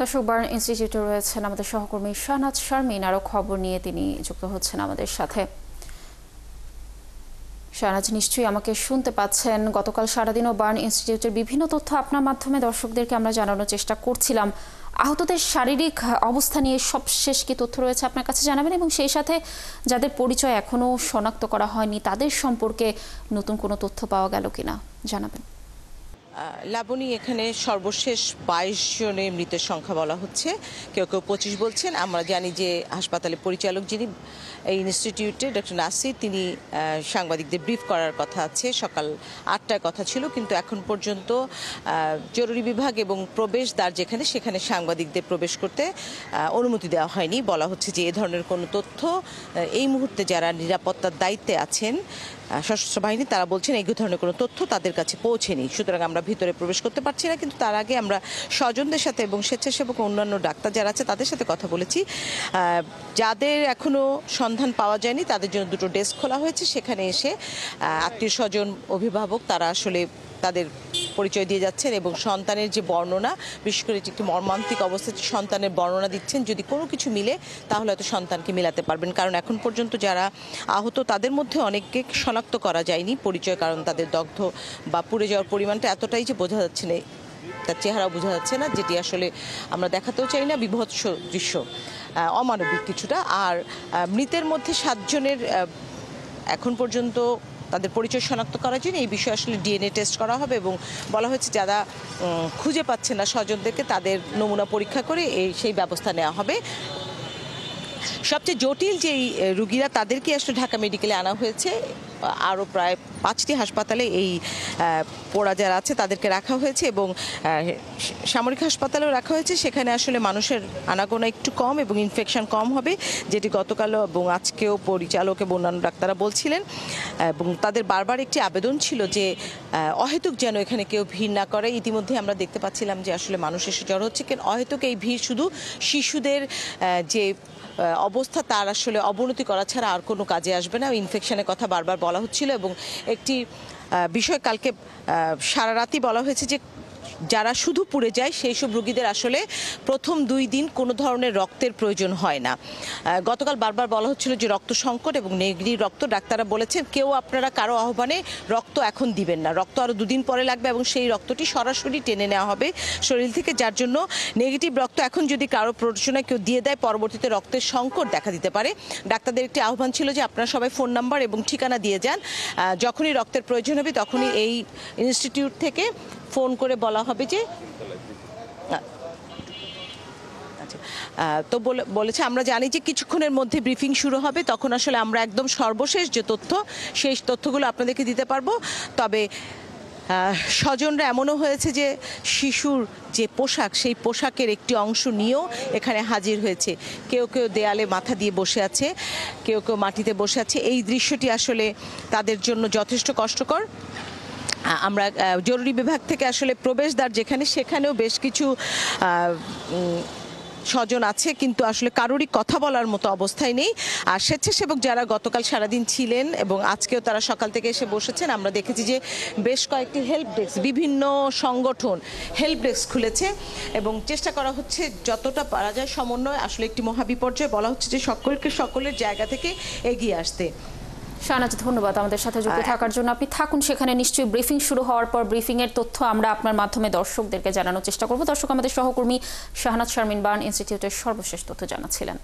দর্শক, বার্ন ইনস্টিটিউটে রয়েছেন আমাদের সহকর্মী শাহনাজ শারমিন। আরও খবর নিয়ে তিনি যুক্ত হচ্ছেন আমাদের সাথে। শাহনাজ, নিশ্চয়ই আমাকে শুনতে পাচ্ছেন। গতকাল সারাদিনও বার্ন ইনস্টিটিউটের বিভিন্ন তথ্য আপনার মাধ্যমে দর্শকদেরকে আমরা জানানোর চেষ্টা করছিলাম। আহতদের শারীরিক অবস্থা নিয়ে সবশেষ কি তথ্য রয়েছে আপনার কাছে জানাবেন, এবং সেই সাথে যাদের পরিচয় এখনও শনাক্ত করা হয়নি তাদের সম্পর্কে নতুন কোনো তথ্য পাওয়া গেল কিনা জানাবেন। লাবণী, এখানে সর্বশেষ 22 জনের মৃতের সংখ্যা বলা হচ্ছে, কেউ কেউ 25 বলছেন। আমরা জানি যে হাসপাতালের পরিচালক যিনি এই ইনস্টিটিউটে, ডক্টর নাসির, তিনি সাংবাদিকদের ব্রিফ করার কথা আছে, সকাল 8টায় কথা ছিল, কিন্তু এখন পর্যন্ত জরুরি বিভাগ এবং প্রবেশদ্বার যেখানে, সেখানে সাংবাদিকদের প্রবেশ করতে অনুমতি দেওয়া হয়নি। বলা হচ্ছে যে এ ধরনের কোনো তথ্য এই মুহূর্তে যারা নিরাপত্তার দায়িত্বে আছেন সশস্ত্র বাহিনী, তারা বলছেন এই ধরনের কোনো তথ্য তাদের কাছে পৌঁছেনি, সুতরাং আমরা ভিতরে প্রবেশ করতে পারছি না। কিন্তু তার আগে আমরা স্বজনদের সাথে এবং স্বেচ্ছাসেবক অন্যান্য ডাক্তার যারা আছে তাদের সাথে কথা বলেছি। যাদের এখনও সন্ধান পাওয়া যায়নি তাদের জন্য 2টো ডেস্ক খোলা হয়েছে। সেখানে এসে আত্মীয় স্বজন, অভিভাবক তারা আসলে তাদের পরিচয় দিয়ে যাচ্ছেন এবং সন্তানের যে বর্ণনা, বিশেষ করে একটি মর্মান্তিক অবস্থায় সন্তানের বর্ণনা দিচ্ছেন। যদি কোনো কিছু মিলে তাহলে হয়তো সন্তানকে মিলাতে পারবেন, কারণ এখন পর্যন্ত যারা আহত তাদের মধ্যে অনেককে শনাক্ত করা যায়নি পরিচয়, কারণ তাদের দগ্ধ বা পুড়ে যাওয়ার পরিমাণটা এতটাই যে বোঝা যাচ্ছে না, তার চেহারাও বোঝা যাচ্ছে না, যেটি আসলে আমরা দেখাতেও চাই না। বিভৎস দৃশ্য, অমানবিক কিছুটা। আর মৃতের মধ্যে 7 জনের এখন পর্যন্ত তাদের পরিচয় শনাক্ত করার জন্য এই বিষয়ে আসলে ডিএনএ টেস্ট করা হবে, এবং বলা হয়েছে যারা খুঁজে পাচ্ছে না স্বজনদেরকে তাদের নমুনা পরীক্ষা করে সেই ব্যবস্থা নেওয়া হবে। সবচেয়ে জটিল যেই রুগীরা তাদেরকে আসলে ঢাকা মেডিকেলে আনা হয়েছে। আরও প্রায় 5টি হাসপাতালে এই পোড়া যারা আছে তাদেরকে রাখা হয়েছে, এবং সামরিক হাসপাতালেও রাখা হয়েছে। সেখানে আসলে মানুষের আনাগোনা একটু কম এবং ইনফেকশন কম হবে, যেটি গতকালও এবং আজকেও পরিচালক এবং অন্যান্য ডাক্তাররা বলছিলেন। এবং তাদের বারবার একটি আবেদন ছিল যে অহেতুক যেন এখানে কেউ ভিড় না করে। ইতিমধ্যে আমরা দেখতে পাচ্ছিলাম যে আসলে মানুষ এসে জড়ো হচ্ছে, কেন অহেতুক এই ভিড় শুধু শিশুদের যে অবস্থা তার আসলে অবনতি করা ছাড়া আর কোনো কাজে আসবে না। ইনফেকশনের কথা বারবার বলা হচ্ছিল, এবং একটি বিষয় কালকে সারা রাতই বলা হয়েছে যে যারা শুধু পুড়ে যায় সেই সব রোগীদের আসলে প্রথম 2 দিন কোনো ধরনের রক্তের প্রয়োজন হয় না। গতকাল বারবার বলা হচ্ছিল যে রক্ত সংকট এবং নেগেটিভ রক্ত, ডাক্তাররা বলেছেন কেউ আপনারা কারো আহ্বানে রক্ত এখন দিবেন না, রক্ত আরও 2 দিন পরে লাগবে, এবং সেই রক্তটি সরাসরি টেনে নেওয়া হবে শরীর থেকে, যার জন্য নেগেটিভ রক্ত এখন যদি কারো প্রয়োজনে কেউ দিয়ে দেয় পরবর্তীতে রক্তের সংকট দেখা দিতে পারে। ডাক্তারদের একটি আহ্বান ছিল যে আপনারা সবাই ফোন নাম্বার এবং ঠিকানা দিয়ে যান, যখনই রক্তের প্রয়োজন হবে তখনই এই ইনস্টিটিউট থেকে ফোন করে বলা হবে যে তো বলেছে। আমরা জানি যে কিছুক্ষণের মধ্যে ব্রিফিং শুরু হবে, তখন আসলে আমরা একদম সর্বশেষ যে তথ্য সেই তথ্যগুলো আপনাদেরকে দিতে পারবো। তবে স্বজনরা এমনও হয়েছে যে শিশুর যে পোশাক, সেই পোশাকের একটি অংশ নিয়েও এখানে হাজির হয়েছে। কেউ কেউ দেয়ালে মাথা দিয়ে বসে আছে, কেউ কেউ মাটিতে বসে আছে। এই দৃশ্যটি আসলে তাদের জন্য যথেষ্ট কষ্টকর। আমরা জরুরি বিভাগ থেকে আসলে প্রবেশদ্বার যেখানে, সেখানেও বেশ কিছু স্বজন আছে, কিন্তু আসলে কারোরই কথা বলার মতো অবস্থায় নেই। আর স্বেচ্ছাসেবক যারা গতকাল সারাদিন ছিলেন এবং আজকেও তারা সকাল থেকে এসে বসেছেন, আমরা দেখেছি যে বেশ কয়েকটি হেল্প ডেস্ক, বিভিন্ন সংগঠন হেল্প ডেস্ক খুলেছে, এবং চেষ্টা করা হচ্ছে যতটা পারা যায় সমন্বয়। আসলে একটি মহাবিপর্যয়, বলা হচ্ছে যে সকলের জায়গা থেকে এগিয়ে আসতে। শাহনাজ, ধন্যবাদ আমাদের সাথে যুক্ত থাকার জন্য। আপনি থাকুন সেখানে, নিশ্চয়ই ব্রিফিং শুরু হওয়ার পর ব্রিফিংয়ের তথ্য আমরা আপনার মাধ্যমে দর্শকদেরকে জানানোর চেষ্টা করব। দর্শক, আমাদের সহকর্মী শাহনাজ শারমিন বার্ন ইনস্টিটিউটের সর্বশেষ তথ্য জানাচ্ছিলেন।